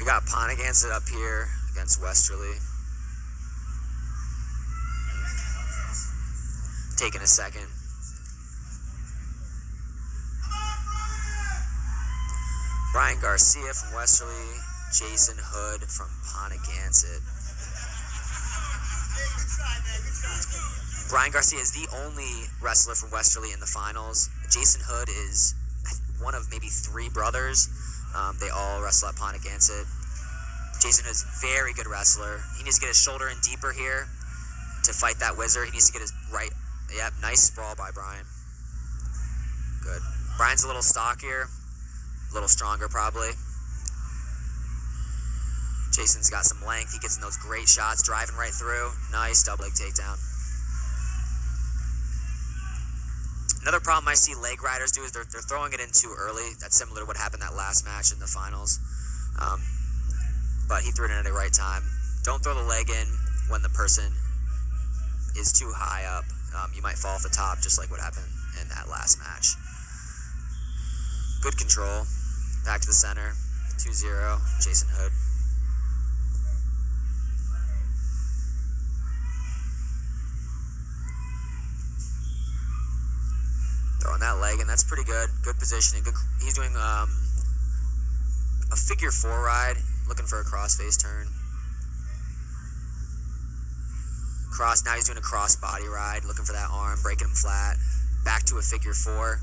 got Ponagansett up here against Westerly. Taking a second. Brian Garcia from Westerly, Jason Hood from Ponagansett. Brian Garcia is the only wrestler from Westerly in the finals. Jason Hood is one of maybe 3 brothers. They all wrestle at Ponagansett. Jason Hood is a very good wrestler. He needs to get his shoulder in deeper here to fight that wizard. He needs to get his right. Yep, nice sprawl by Brian. Good. Brian's a little stockier, a little stronger probably. Jason's got some length. He gets in those great shots, driving right through. Nice double leg takedown. Another problem I see leg riders do is they're throwing it in too early. That's similar to what happened that last match in the finals. But he threw it in at the right time. Don't throw the leg in when the person is too high up. You might fall off the top, just like what happened in that last match. Good control. Back to the center. 2-0, Jason Hood. Throwing that leg in, that's pretty good. Good positioning. Good. He's doing a figure 4 ride, looking for a cross-face turn. Now he's doing a cross body ride, looking for that arm, breaking him flat. Back to a figure 4.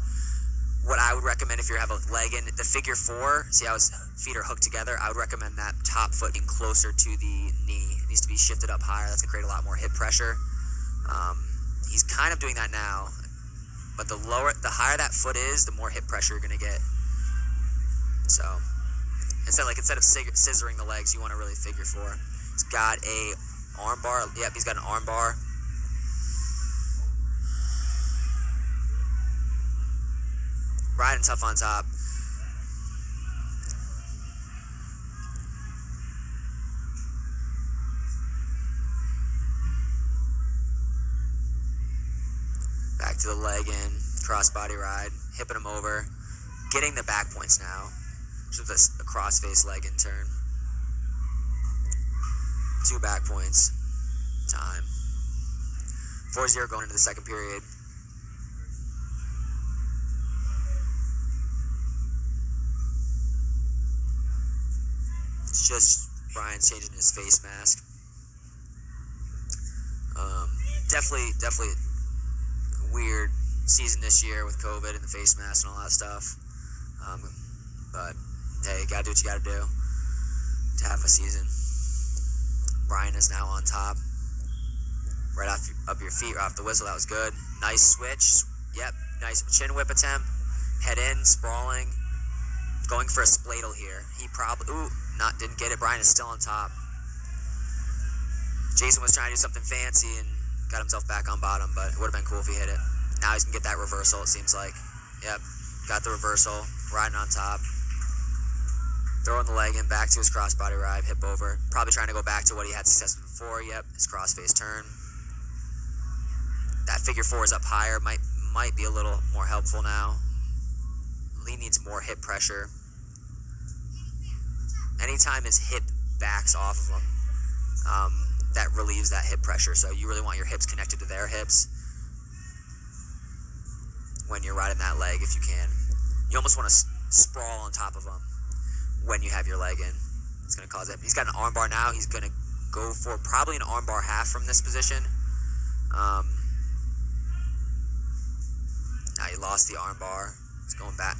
What I would recommend if you have a leg in the figure 4, see how his feet are hooked together, I would recommend that top foot being closer to the knee. It needs to be shifted up higher. That's going to create a lot more hip pressure. He's kind of doing that now, but the higher that foot is, the more hip pressure you're going to get. So instead of scissoring the legs, you want to really figure 4. He's got a arm bar. Yep, he's got an arm bar. Riding tough on top. Back to the leg in. Crossbody ride. Hipping him over. Getting the back points now. Just a cross-face leg in turn. 2 back points. Time. 4-0 going into the second period. It's just Brian's changing his face mask. Definitely weird season this year with COVID and the face mask and all that stuff. But hey, you gotta do what you gotta do to have a season. Brian is now on top. Right up your feet, right off the whistle. That was good. Nice switch. Yep, nice chin whip attempt. Head in, sprawling. Going for a spladle here. He probably, didn't get it. Brian is still on top. Jason was trying to do something fancy and got himself back on bottom, but it would have been cool if he hit it. Now he's going to get that reversal, it seems like. Yep, got the reversal. Riding on top. Throwing the leg in, back to his crossbody ride, hip over. Probably trying to go back to what he had success with before. Yep, his crossface turn. That figure 4 is up higher. Might be a little more helpful now. He needs more hip pressure. Anytime his hip backs off of him, that relieves that hip pressure. So you really want your hips connected to their hips when you're riding that leg if you can. You almost want to sprawl on top of him when you have your leg in. It's going to cause it. He's got an arm bar now. He's going to go for probably an arm bar half from this position. Now he lost the arm bar. He's going back.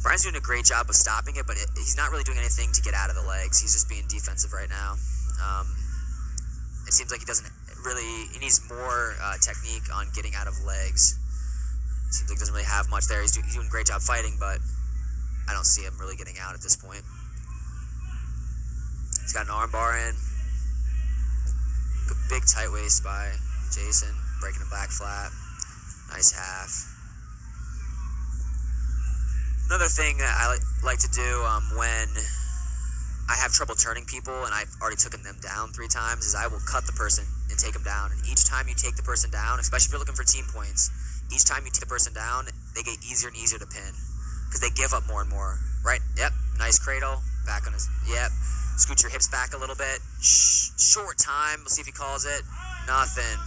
Brian's doing a great job of stopping it, but he's not really doing anything to get out of the legs. He's just being defensive right now. It seems like he doesn't really, he needs more technique on getting out of legs. It seems like he doesn't really have much there. He's doing a great job fighting, but I don't see him really getting out at this point. He's got an arm bar in. Big tight waist by Jason, breaking him back flat. Nice half. Another thing that I like to do when I have trouble turning people and I've already taken them down 3 times is I will cut the person and take them down. And each time you take the person down, especially if you're looking for team points, each time you take the person down, they get easier and easier to pin because they give up more and more. Right? Yep. Nice cradle. Back on his, yep. Scoot your hips back a little bit. Short time. We'll see if he calls it. Nothing.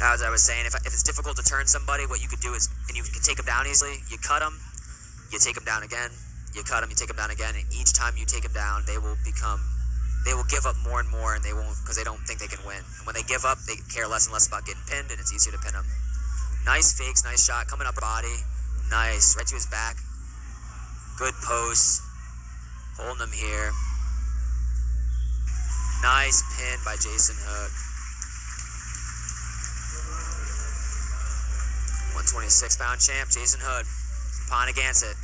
As I was saying, if it's difficult to turn somebody, what you could do is, and you can take them down easily, you cut them, you take them down again, you cut them, you take them down again, and each time you take them down, they will give up more and more, and they won't, because they don't think they can win. And when they give up, they care less and less about getting pinned, and it's easier to pin them. Nice fakes, nice shot, coming up body, nice, right to his back. Good post, holding him here. Nice pin by Jason Hook. 126-pound champ, Jason Hood, Ponegantset.